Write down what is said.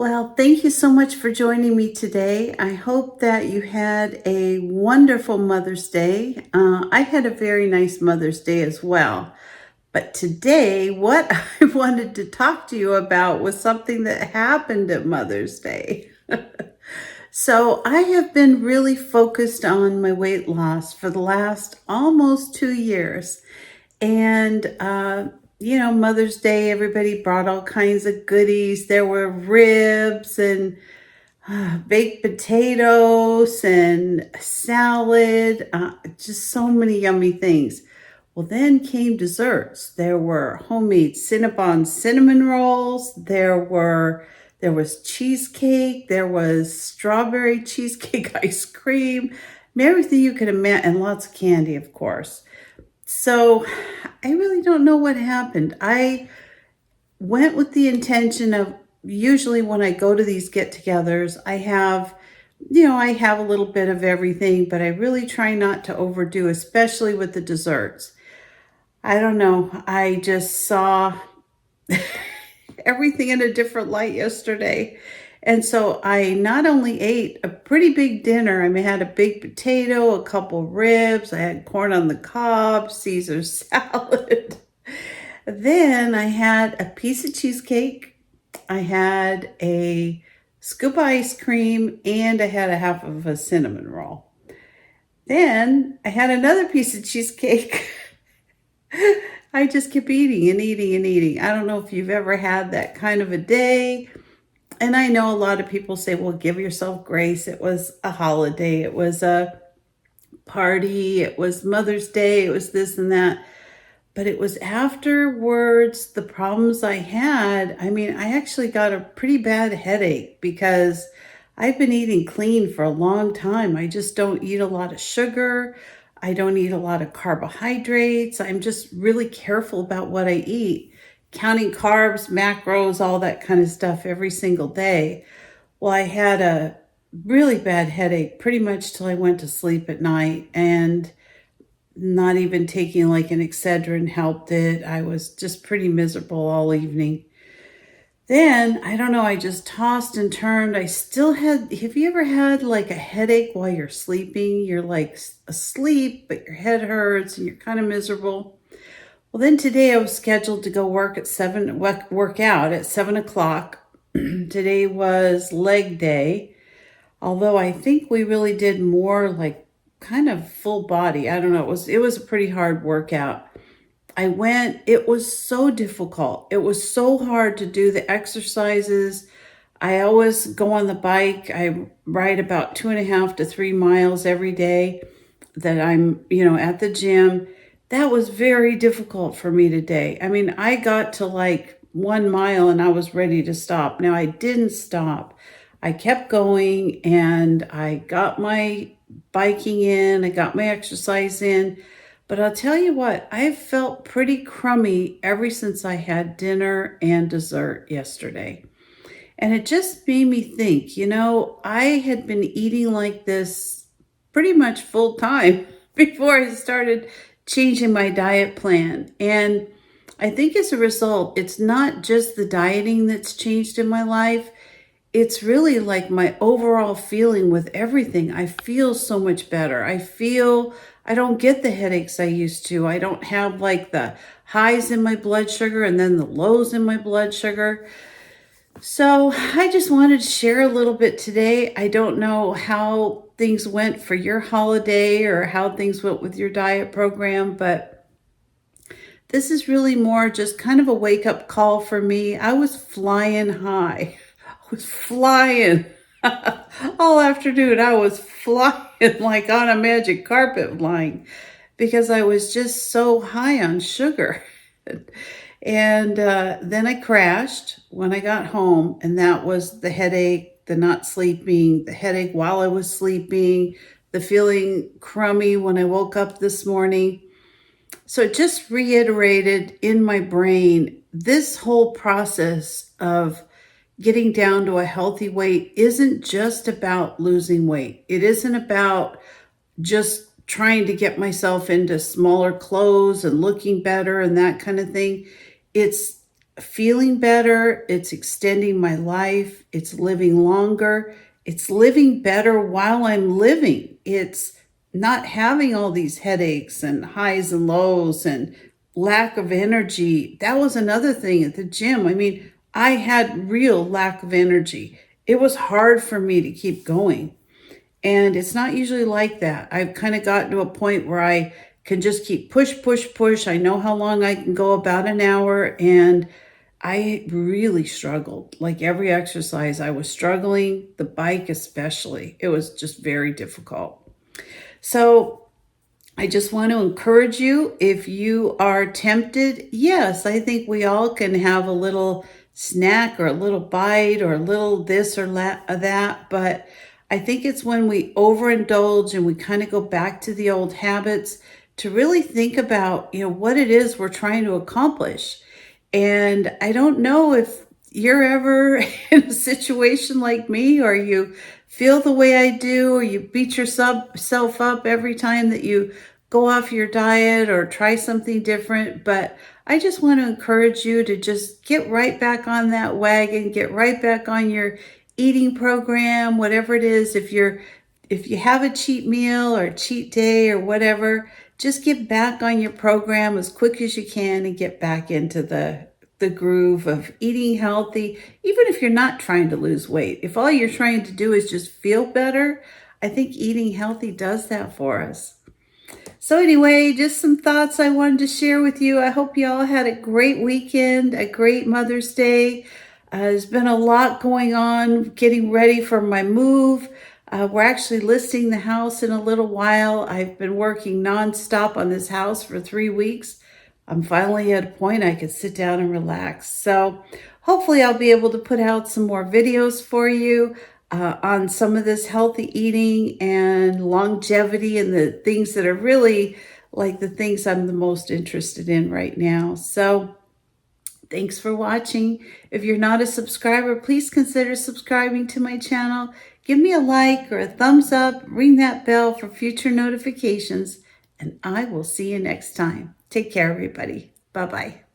Well, thank you so much for joining me today. I hope that you had a wonderful Mother's Day. I had a very nice Mother's Day as well. But today, what I wanted to talk to you about was something that happened at Mother's Day. So, I have been really focused on my weight loss for the last almost 2 years. And, Mother's Day, everybody brought all kinds of goodies. There were ribs and baked potatoes and salad, just so many yummy things. Well, then came desserts. There were homemade Cinnabon cinnamon rolls. There was cheesecake. There was strawberry cheesecake ice cream, and everything you could imagine, and lots of candy, of course. So I really don't know what happened. I went with the intention of usually when I go to these get-togethers, I have a little bit of everything, but I really try not to overdo, especially with the desserts. I don't know. I just saw everything in a different light yesterday. And so I not only ate a pretty big dinner, I mean, I had a baked potato, a couple ribs, I had corn on the cob, Caesar salad. Then I had a piece of cheesecake, I had a scoop of ice cream, and I had a half of a cinnamon roll. Then I had another piece of cheesecake. I just kept eating and eating and eating. I don't know if you've ever had that kind of a day. And I know a lot of people say, well, give yourself grace. It was a holiday, it was a party, it was Mother's Day, it was this and that. But it was afterwards, the problems I had. I mean, I actually got a pretty bad headache because I've been eating clean for a long time. I just don't eat a lot of sugar. I don't eat a lot of carbohydrates. I'm just really careful about what I eat, counting carbs, macros, all that kind of stuff every single day. Well, I had a really bad headache pretty much till I went to sleep at night, and not even taking like an Excedrin helped it. I was just pretty miserable all evening. Then, I don't know, I just tossed and turned. I still have you ever had like a headache while you're sleeping? You're like asleep, but your head hurts and you're kind of miserable. Well, then today I was scheduled to go work out at 7 o'clock. Today was leg day, although I think we really did more like kind of full body. I don't know. It was a pretty hard workout. I went, it was so difficult. It was so hard to do the exercises. I always go on the bike. I ride about 2.5 to 3 miles every day that I'm at the gym. That was very difficult for me today. I mean, I got to like 1 mile and I was ready to stop. Now, I didn't stop. I kept going and I got my biking in, I got my exercise in. But I'll tell you what, I've felt pretty crummy ever since I had dinner and dessert yesterday. And it just made me think, I had been eating like this pretty much full time before I started changing my diet plan. And I think as a result, it's not just the dieting that's changed in my life. It's really like my overall feeling with everything. I feel so much better. I don't get the headaches I used to. I don't have like the highs in my blood sugar and then the lows in my blood sugar. So I just wanted to share a little bit today. I don't know how things went for your holiday or how things went with your diet program, but this is really more just kind of a wake up call for me. I was flying high. I was flying all afternoon. I was flying like on a magic carpet flying because I was just so high on sugar. And then I crashed when I got home, and that was the headache, the not sleeping, the headache while I was sleeping, the feeling crummy when I woke up this morning. So it just reiterated in my brain this whole process of getting down to a healthy weight isn't just about losing weight. It isn't about just trying to get myself into smaller clothes and looking better and that kind of thing. It's feeling better. It's extending my life. It's living longer. It's living better while I'm living. It's not having all these headaches and highs and lows and lack of energy. That was another thing at the gym. I mean, I had real lack of energy. It was hard for me to keep going. And it's not usually like that. I've kind of gotten to a point where I can just keep push, push, push. I know how long I can go, about an hour. And I really struggled. Like every exercise, I was struggling, the bike especially. It was just very difficult. So I just want to encourage you, if you are tempted, yes, I think we all can have a little snack or a little bite or a little this or that, but I think it's when we overindulge and we kind of go back to the old habits to really think about, what it is we're trying to accomplish. And I don't know if you're ever in a situation like me, or you feel the way I do, or you beat yourself up every time that you go off your diet or try something different. But I just want to encourage you to just get right back on that wagon, get right back on your eating program, whatever it is. If you have a cheat meal or a cheat day or whatever, just get back on your program as quick as you can and get back into the groove of eating healthy. Even if you're not trying to lose weight, if all you're trying to do is just feel better, I think eating healthy does that for us. So anyway, just some thoughts I wanted to share with you. I hope you all had a great weekend, a great Mother's Day. There's been a lot going on, getting ready for my move. We're actually listing the house in a little while. I've been working nonstop on this house for 3 weeks. I'm finally at a point I can sit down and relax. So hopefully I'll be able to put out some more videos for you on some of this healthy eating and longevity and the things that are really like the things I'm the most interested in right now. So thanks for watching. If you're not a subscriber, please consider subscribing to my channel. Give me a like or a thumbs up, ring that bell for future notifications, and I will see you next time. Take care, everybody. Bye-bye.